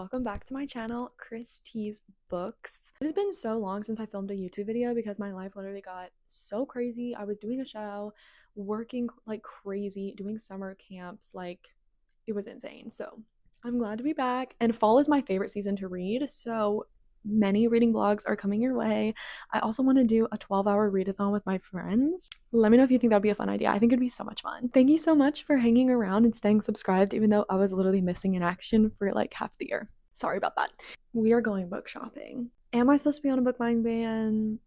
welcome back to my channel, Christie's Books. It has been so long since I filmed a YouTube video because my life literally got so crazy. I was doing a show, working like crazy, doing summer camps, like it was insane. So I'm glad to be back, and fall is my favorite season to read, so many reading vlogs are coming your way. I also want to do a 12-hour readathon with my friends. Let me know if you think that'd be a fun idea. I think it'd be so much fun. Thank you so much for hanging around and staying subscribed, even though I was literally missing in action for like half the year. Sorry about that. We are going book shopping. Am I supposed to be on a book buying ban?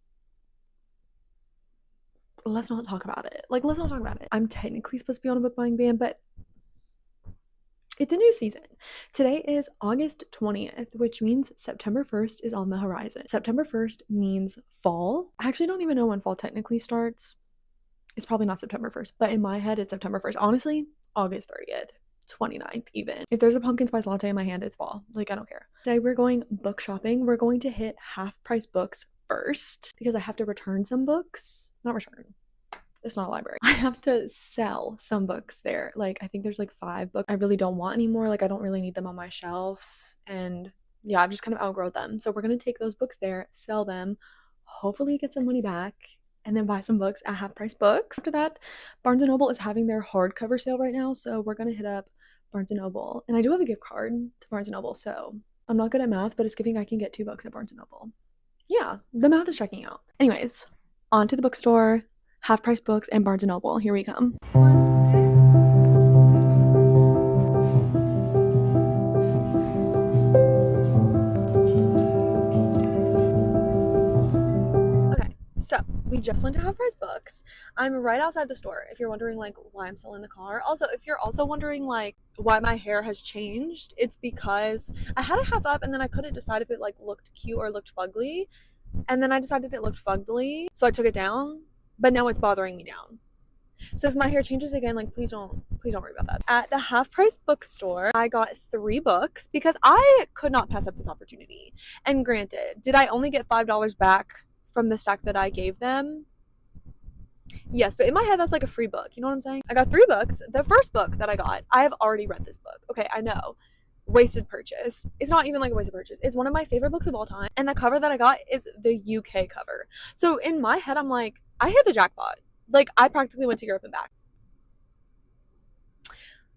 Let's not talk about it. Let's not talk about it. I'm technically supposed to be on a book buying ban, but it's a new season. Today is August 20th, which means September 1st is on the horizon. September 1st means fall. I actually don't even know when fall technically starts. It's probably not September 1st, but in my head, it's September 1st. Honestly, August 30th, 29th even. If there's a pumpkin spice latte in my hand, it's fall. Like, I don't care. Today we're going book shopping. We're going to hit half price books first because I have to return some books. Not return. It's not a library. I have to sell some books there. Like, I think there's like 5 books I really don't want anymore. Like, I don't really need them on my shelves. And yeah, I've just kind of outgrown them. So we're going to take those books there, sell them, hopefully get some money back, and then buy some books at half price books. After that, Barnes & Noble is having their hardcover sale right now. So we're going to hit up Barnes & Noble. And I do have a gift card to Barnes & Noble. So I'm not good at math, but it's giving I can get 2 books at Barnes & Noble. Yeah, the math is checking out. Anyways, on to the bookstore. Half price books and Barnes & Noble. Here we come. Okay, so we just went to half price books. I'm right outside the store if you're wondering like why I'm still in the car. Also, if you're also wondering like why my hair has changed, it's because I had it half up and then I couldn't decide if it like looked cute or looked fugly. And then I decided it looked fugly, so I took it down, but now it's bothering me down. So if my hair changes again, like please don't worry about that. At the half price bookstore, I got 3 books because I could not pass up this opportunity. And granted, did I only get $5 back from the stack that I gave them? Yes, but in my head that's like a free book. You know what I'm saying? I got 3 books. The first book that I got, I have already read this book. Okay, I know. Wasted purchase. It's not even like a wasted purchase. It's one of my favorite books of all time. And the cover that I got is the UK cover. So in my head, I'm like, I hit the jackpot. Like, I practically went to Europe and back.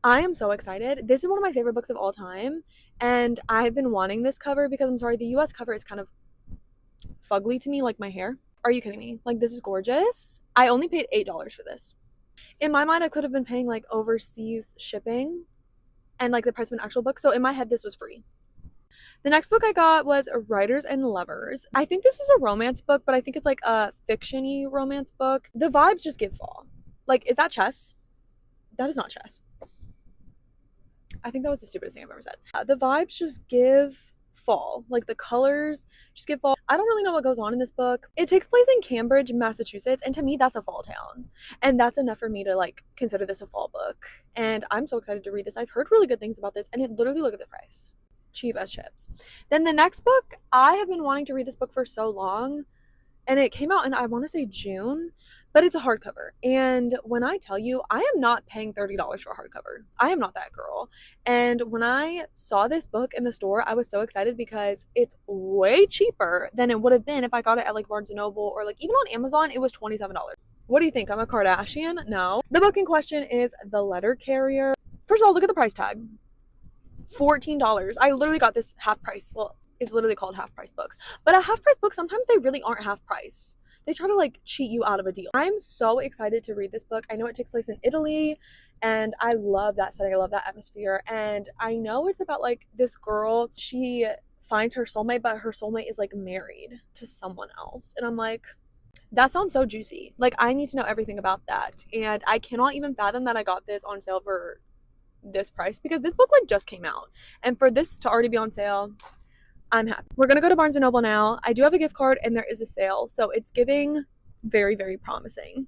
I am so excited. This is one of my favorite books of all time. And I've been wanting this cover because, I'm sorry, the US cover is kind of fugly to me, like my hair. Are you kidding me? Like, this is gorgeous. I only paid $8 for this. In my mind, I could have been paying like overseas shipping and like the price of an actual book. So in my head, this was free. The next book I got was Writers and Lovers. I think this is a romance book, but I think it's like a fiction-y romance book. The vibes just give fall. Like, is that chess? That is not chess. I think that was the stupidest thing I've ever said. The vibes just give fall. Like, the colors just give fall. I don't really know what goes on in this book. It takes place in Cambridge, Massachusetts, and to me, that's a fall town. And that's enough for me to, like, consider this a fall book. And I'm so excited to read this. I've heard really good things about this, and it literally, look at the price. Cheap as chips. Then the next book, I have been wanting to read this book for so long, and it came out in, I want to say June, but it's a hardcover. And when I tell you, I am not paying $30 for a hardcover. I am not that girl. And when I saw this book in the store, I was so excited because it's way cheaper than it would have been if I got it at like Barnes & Noble or like even on Amazon. It was $27. What do you think? I'm a Kardashian? No. The book in question is The Letter Carrier. First of all, look at the price tag. $14. I literally got this half price. Well, it's literally called half price books. But a half price book, sometimes they really aren't half price. They try to like cheat you out of a deal. I'm so excited to read this book. I know it takes place in Italy, and I love that setting. I love that atmosphere. And I know it's about like this girl, she finds her soulmate, but her soulmate is like married to someone else. And I'm like, that sounds so juicy. Like, I need to know everything about that. And I cannot even fathom that I got this on sale for this price because this book like just came out, and for this to already be on sale, I'm happy. We're gonna go to Barnes & Noble now. I do have a gift card and there is a sale, so it's giving very, very promising.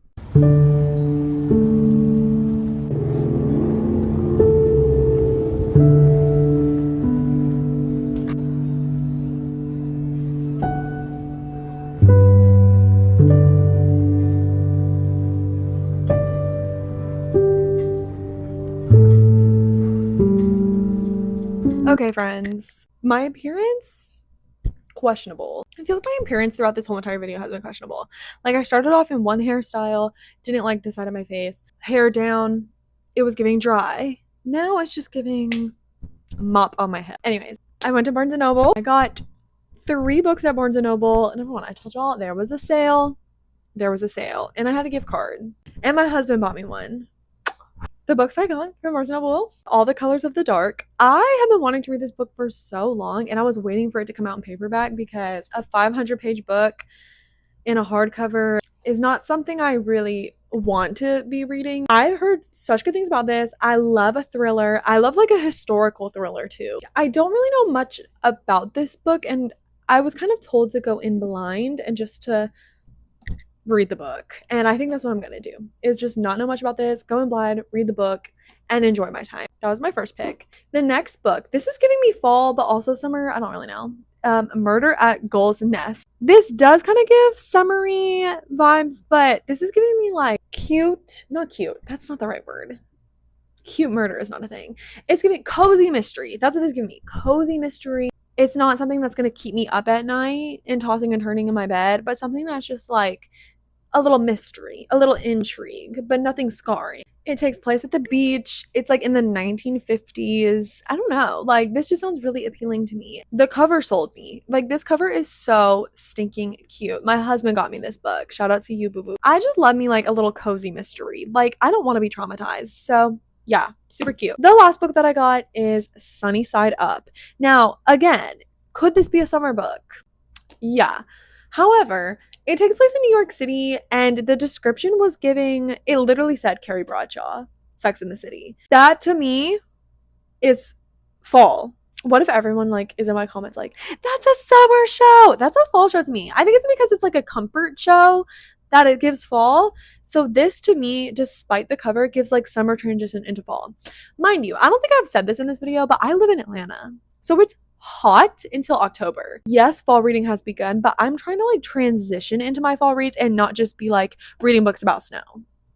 Okay, friends, my appearance, questionable. I feel like my appearance throughout this whole entire video has been questionable. Like, I started off in one hairstyle, didn't like the side of my face, hair down, it was giving dry. Now it's just giving mop on my head. Anyways, I went to Barnes & Noble. I got 3 books at Barnes & Noble. Number one, I told y'all there was a sale. And I had a gift card. And my husband bought me one. The books I got from Barnes & Noble, All the Colors of the Dark. I have been wanting to read this book for so long, and I was waiting for it to come out in paperback because a 500-page book in a hardcover is not something I really want to be reading. I've heard such good things about this. I love a thriller. I love like a historical thriller too. I don't really know much about this book, and I was kind of told to go in blind and just to read the book. And I think that's what I'm gonna do, is just not know much about this, go in blind, read the book, and enjoy my time. That was my first pick. The next book, this is giving me fall but also summer, I don't really know. Murder at Gull's Nest. This does kind of give summery vibes, but this is giving me like not cute, that's not the right word. Cute murder is not a thing. It's giving cozy mystery. That's what this is giving me. Cozy mystery. It's not something that's going to keep me up at night and tossing and turning in my bed, but something that's just like a little mystery, a little intrigue, but nothing scarring. It takes place at the beach. It's like in the 1950s. I don't know. Like, this just sounds really appealing to me. The cover sold me. Like, this cover is so stinking cute. My husband got me this book. Shout out to you, boo boo. I just love me like a little cozy mystery. Like, I don't want to be traumatized. So yeah, super cute. The last book that I got is Sunny Side Up. Now, again, could this be a summer book? Yeah. However, it takes place in New York City, and the description was giving, it literally said Carrie Bradshaw, Sex in the City. That to me is fall. What if everyone like is in my comments like, that's a summer show? That's a fall show to me. I think it's because it's like a comfort show that it gives fall. So this to me, despite the cover, gives like summer transition into fall. Mind you, I don't think I've said this in this video, but I live in Atlanta. So it's hot until October. Yes, fall reading has begun, but I'm trying to like transition into my fall reads and not just be like reading books about snow,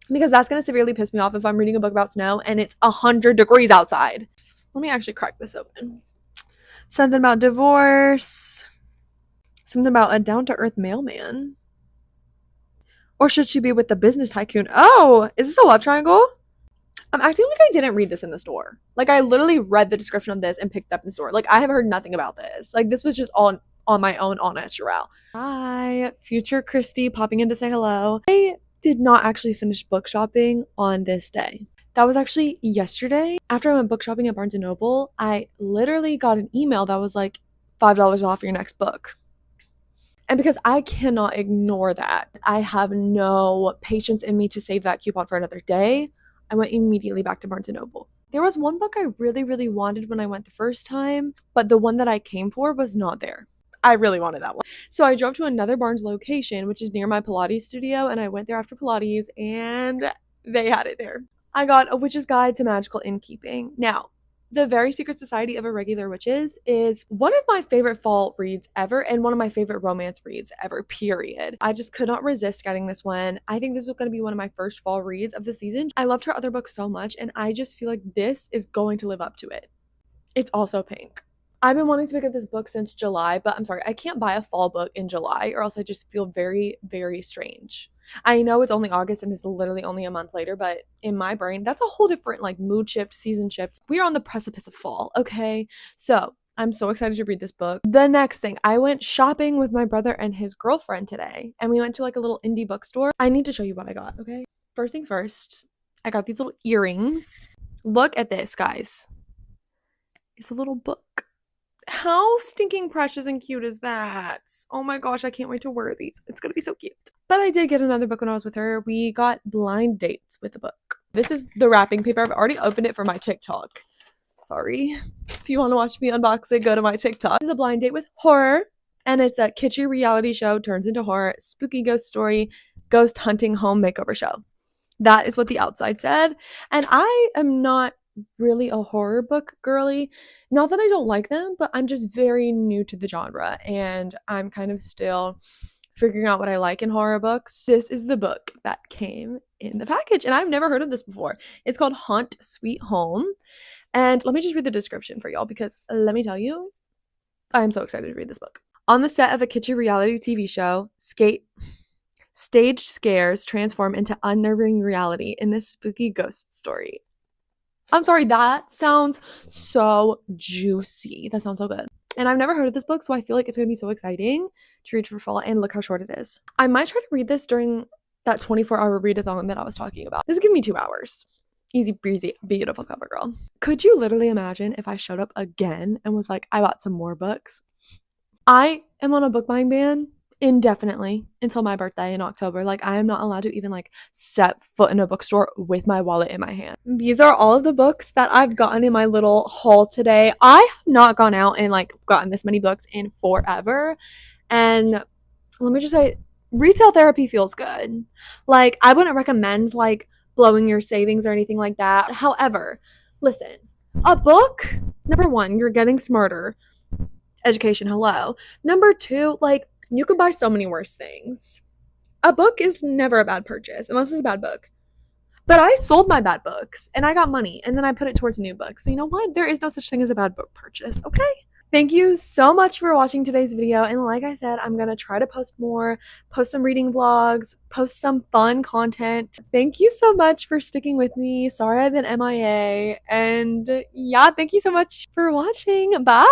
because that's going to severely piss me off if I'm reading a book about snow and it's 100 degrees outside. Let me actually crack this open. Something about divorce. Something about a down-to-earth mailman. Or should she be with the business tycoon? Oh, is this a love triangle? I'm acting like I didn't read this in the store. Like, I literally read the description of this and picked it up in the store. Like, I have heard nothing about this. Like, this was just all on my own, all natural. Hi, future Christy popping in to say hello. I did not actually finish book shopping on this day. That was actually yesterday. After I went book shopping at Barnes & Noble, I literally got an email that was like $5 off your next book. And because I cannot ignore that, I have no patience in me to save that coupon for another day. I went immediately back to Barnes & Noble. There was one book I really, really wanted when I went the first time, but the one that I came for was not there. I really wanted that one. So I drove to another Barnes location, which is near my Pilates studio, and I went there after Pilates, and they had it there. I got A Witch's Guide to Magical Innkeeping. Now, The Very Secret Society of Irregular Witches is one of my favorite fall reads ever and one of my favorite romance reads ever, period. I just could not resist getting this one. I think this is going to be one of my first fall reads of the season. I loved her other books so much, and I just feel like this is going to live up to it. It's also pink. I've been wanting to pick up this book since July, but I'm sorry, I can't buy a fall book in July or else I just feel very, very strange. I know it's only August and it's literally only a month later, but in my brain, that's a whole different like mood shift, season shift. We are on the precipice of fall, okay? So I'm so excited to read this book. The next thing, I went shopping with my brother and his girlfriend today, and we went to like a little indie bookstore. I need to show you what I got, okay? First things first, I got these little earrings. Look at this, guys. It's a little book. How stinking precious and cute is that? Oh my gosh, I can't wait to wear these. It's gonna be so cute. But I did get another book when I was with her. We got blind dates with the book. This is the wrapping paper. I've already opened it for my TikTok. Sorry. If you want to watch me unbox it, go to my TikTok. This is a blind date with horror, and it's a kitschy reality show turns into horror, spooky ghost story, ghost hunting home makeover show. That is what the outside said. And I am not really a horror book girly. Not that I don't like them, but I'm just very new to the genre, and I'm kind of still figuring out what I like in horror books. This is the book that came in the package, and I've never heard of this before. It's called Haunt Sweet Home, And let me just read the description for y'all, because let me tell you, I'm so excited to read this book. On the set of a kitschy reality TV show, staged scares transform into unnerving reality in this spooky ghost story. I'm sorry, that sounds so juicy. That sounds so good. And I've never heard of this book, so I feel like it's going to be so exciting to read for fall. And look how short it is. I might try to read this during that 24-hour readathon that I was talking about. This is giving me 2 hours. Easy breezy, beautiful cover girl. Could you literally imagine if I showed up again and was like, I bought some more books? I am on a book buying ban indefinitely until my birthday in October. Like, I am not allowed to even like set foot in a bookstore with my wallet in my hand. These are all of the books that I've gotten in my little haul today. I have not gone out and like gotten this many books in forever. And let me just say, retail therapy feels good. Like, I wouldn't recommend like blowing your savings or anything like that. However, listen, a book, number one, you're getting smarter. Education, hello. Number two, like, you could buy so many worse things. A book is never a bad purchase unless it's a bad book. But I sold my bad books and I got money and then I put it towards new books. So you know what? There is no such thing as a bad book purchase, okay? Thank you so much for watching today's video. And like I said, I'm going to try to post more, post some reading vlogs, post some fun content. Thank you so much for sticking with me. Sorry I've been MIA. And yeah, thank you so much for watching. Bye.